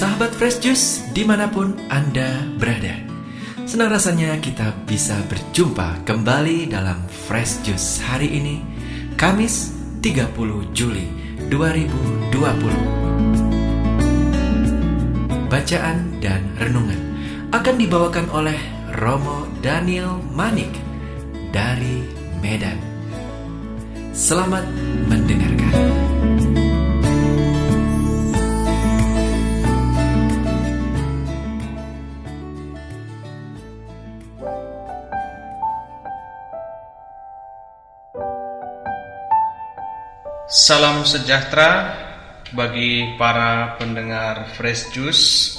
Sahabat Fresh Juice dimanapun Anda berada, senang rasanya kita bisa berjumpa kembali dalam Fresh Juice hari ini, Kamis 30 Juli 2020. Bacaan dan renungan akan dibawakan oleh Romo Daniel Manik dari Medan. Selamat mendengarkan. Salam sejahtera bagi para pendengar Fresh Juice.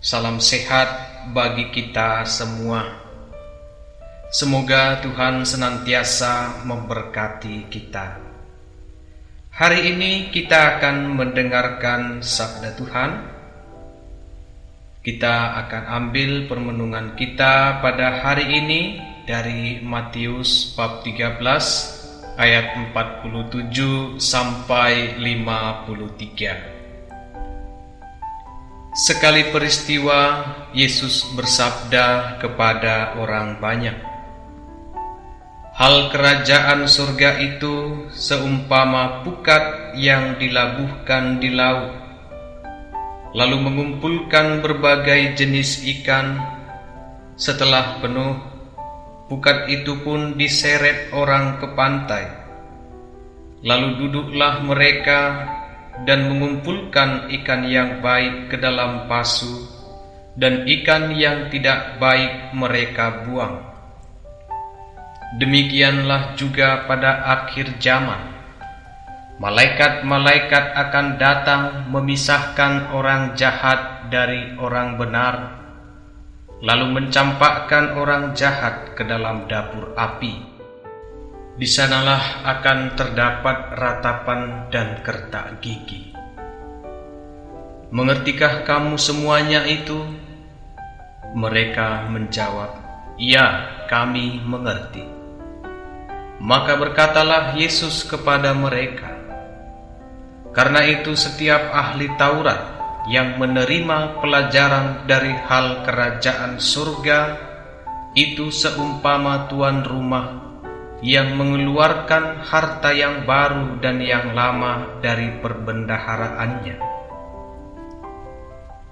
Salam sehat bagi kita semua. Semoga Tuhan senantiasa memberkati kita. Hari ini kita akan mendengarkan sabda Tuhan. Kita akan ambil permenungan kita pada hari ini dari Matius bab 13 ayat 47 sampai 53. Sekali peristiwa, Yesus bersabda kepada orang banyak, "Hal kerajaan surga itu seumpama pukat yang dilabuhkan di laut, lalu mengumpulkan berbagai jenis ikan. Setelah penuh, pukat itu pun diseret orang ke pantai. Lalu duduklah mereka dan mengumpulkan ikan yang baik ke dalam pasu, dan ikan yang tidak baik mereka buang. Demikianlah juga pada akhir zaman. Malaikat-malaikat akan datang memisahkan orang jahat dari orang benar, lalu mencampakkan orang jahat ke dalam dapur api. Di sanalah akan terdapat ratapan dan kertak gigi. Mengertikah kamu semuanya itu?" Mereka menjawab, "Ya, kami mengerti." Maka berkatalah Yesus kepada mereka, "Karena itu setiap ahli Taurat yang menerima pelajaran dari hal kerajaan surga itu seumpama tuan rumah yang mengeluarkan harta yang baru dan yang lama dari perbendaharaannya."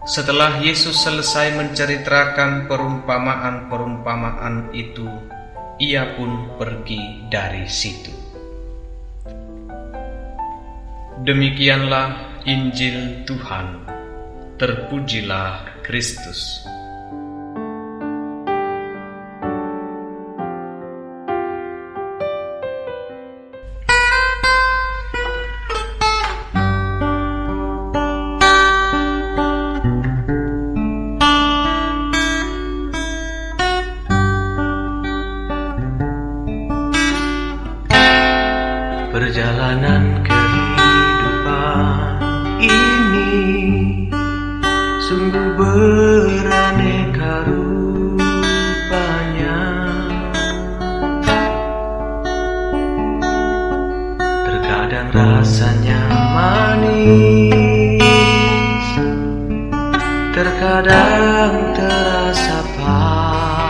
Setelah Yesus selesai menceritakan perumpamaan-perumpamaan itu, ia pun pergi dari situ. Demikianlah Injil Tuhan. Terpujilah Kristus. Perjalanan kehidupan ini sungguh beraneka rupanya. Terkadang rasanya manis, terkadang terasa pahit.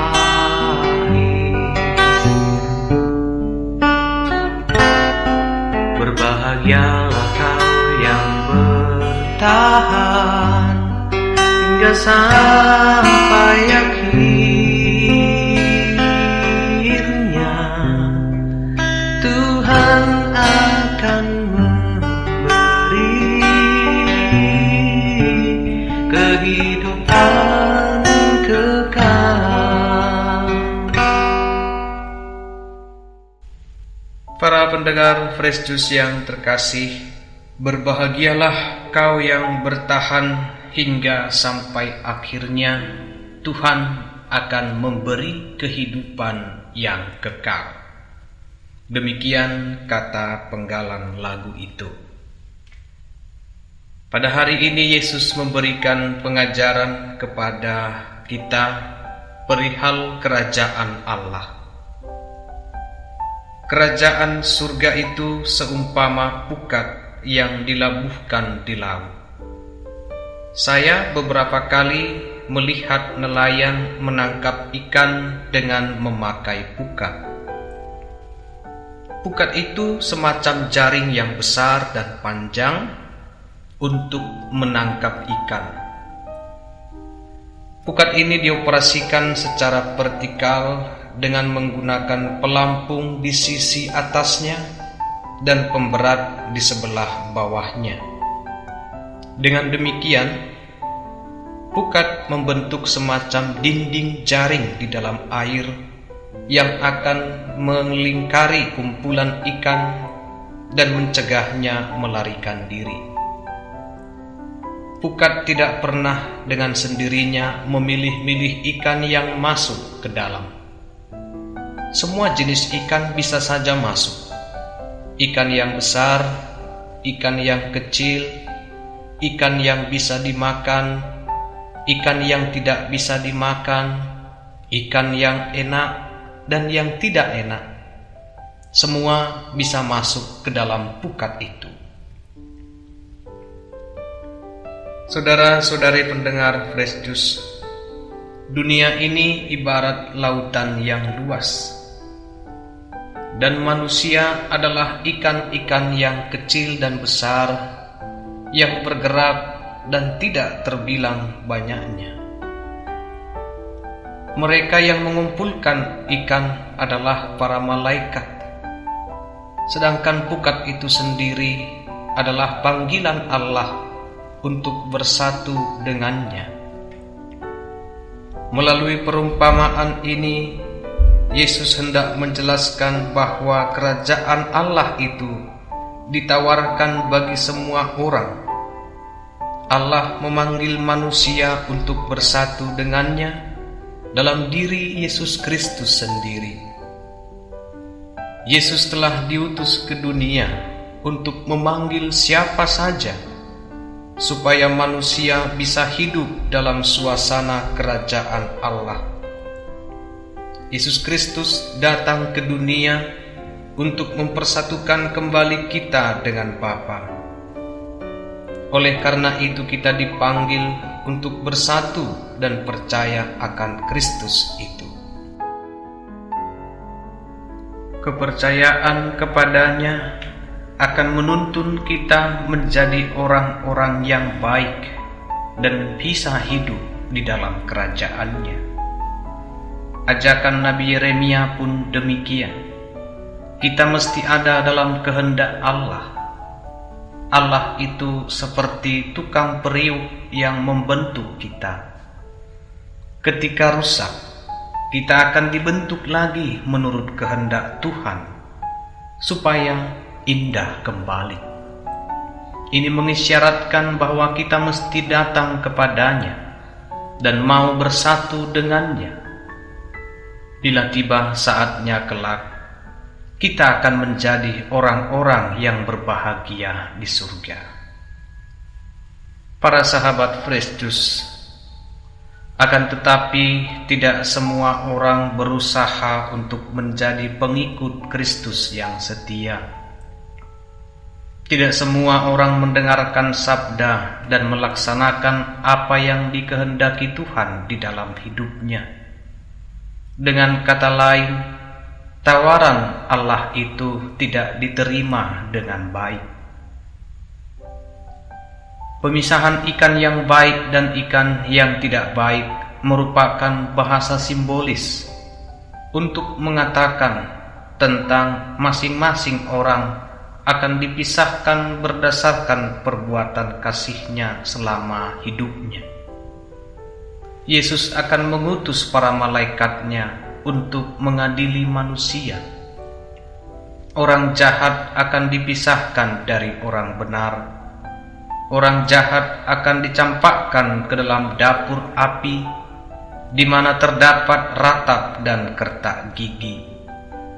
Berbahagialah kau yang bertahan hingga sampai akhirnya. Tuhan akan memberi kehidupan kekal. Para pendengar Fresh Juice yang terkasih, berbahagialah kau yang bertahan hingga sampai akhirnya. Tuhan akan memberi kehidupan yang kekal. Demikian kata penggalan lagu itu. Pada hari ini Yesus memberikan pengajaran kepada kita perihal kerajaan Allah. Kerajaan surga itu seumpama pukat yang dilabuhkan di laut. Saya beberapa kali melihat nelayan menangkap ikan dengan memakai pukat. Pukat itu semacam jaring yang besar dan panjang untuk menangkap ikan. Pukat ini dioperasikan secara vertikal dengan menggunakan pelampung di sisi atasnya dan pemberat di sebelah bawahnya. Dengan demikian, pukat membentuk semacam dinding jaring di dalam air yang akan melingkari kumpulan ikan dan mencegahnya melarikan diri. Pukat tidak pernah dengan sendirinya memilih-milih ikan yang masuk ke dalam. Semua jenis ikan bisa saja masuk. Ikan yang besar, ikan yang kecil, ikan yang bisa dimakan, ikan yang tidak bisa dimakan, ikan yang enak dan yang tidak enak. Semua bisa masuk ke dalam pukat itu. Saudara-saudari pendengar Fresh Juice, dunia ini ibarat lautan yang luas, dan manusia adalah ikan-ikan yang kecil dan besar yang bergerak dan tidak terbilang banyaknya. Mereka yang mengumpulkan ikan adalah para malaikat, sedangkan pukat itu sendiri adalah panggilan Allah untuk bersatu dengannya. Melalui perumpamaan ini, Yesus hendak menjelaskan bahwa kerajaan Allah itu ditawarkan bagi semua orang. Allah memanggil manusia untuk bersatu dengannya dalam diri Yesus Kristus sendiri. Yesus telah diutus ke dunia untuk memanggil siapa saja, supaya manusia bisa hidup dalam suasana kerajaan Allah. Yesus Kristus datang ke dunia untuk mempersatukan kembali kita dengan Bapa. Oleh karena itu kita dipanggil untuk bersatu dan percaya akan Kristus itu. Kepercayaan kepadanya akan menuntun kita menjadi orang-orang yang baik dan bisa hidup di dalam kerajaan-Nya. Ajakan Nabi Yeremia pun demikian. Kita mesti ada dalam kehendak Allah. Allah itu seperti tukang periuk yang membentuk kita. Ketika rusak, kita akan dibentuk lagi menurut kehendak Tuhan, supaya indah kembali. Ini mengisyaratkan bahwa kita mesti datang kepadanya dan mau bersatu dengannya. Bila tiba saatnya kelak, kita akan menjadi orang-orang yang berbahagia di surga. Para sahabat Fresh Juice, akan tetapi tidak semua orang berusaha untuk menjadi pengikut Kristus yang setia. Tidak semua orang mendengarkan sabda dan melaksanakan apa yang dikehendaki Tuhan di dalam hidupnya. Dengan kata lain, tawaran Allah itu tidak diterima dengan baik. Pemisahan ikan yang baik dan ikan yang tidak baik merupakan bahasa simbolis untuk mengatakan tentang masing-masing orang akan dipisahkan berdasarkan perbuatan kasihnya selama hidupnya. Yesus akan mengutus para malaikatnya untuk mengadili manusia. Orang jahat akan dipisahkan dari orang benar. Orang jahat akan dicampakkan ke dalam dapur api, di mana terdapat ratap dan kertak gigi.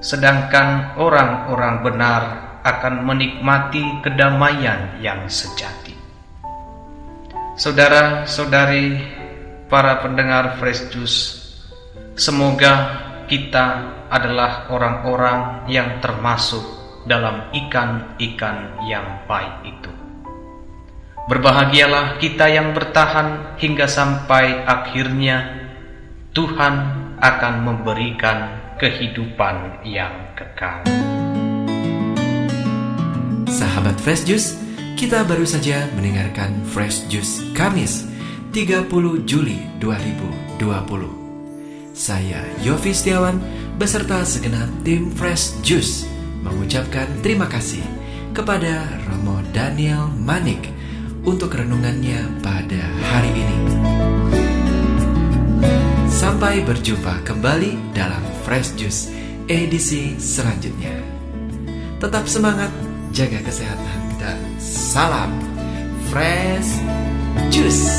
Sedangkan orang-orang benar akan menikmati kedamaian yang sejati. Saudara-saudari, para pendengar Fresh Juice, semoga kita adalah orang-orang yang termasuk dalam ikan-ikan yang baik itu. Berbahagialah kita yang bertahan hingga sampai akhirnya Tuhan akan memberikan kehidupan yang kekal. Sahabat Fresh Juice, kita baru saja mendengarkan Fresh Juice Kamis 30 Juli 2020. Saya Yofi Setiawan beserta segenap tim Fresh Juice mengucapkan terima kasih kepada Romo Daniel Manik untuk renungannya pada hari ini. Sampai berjumpa kembali dalam Fresh Juice edisi selanjutnya. Tetap semangat, jaga kesehatan, dan salam Fresh Juice.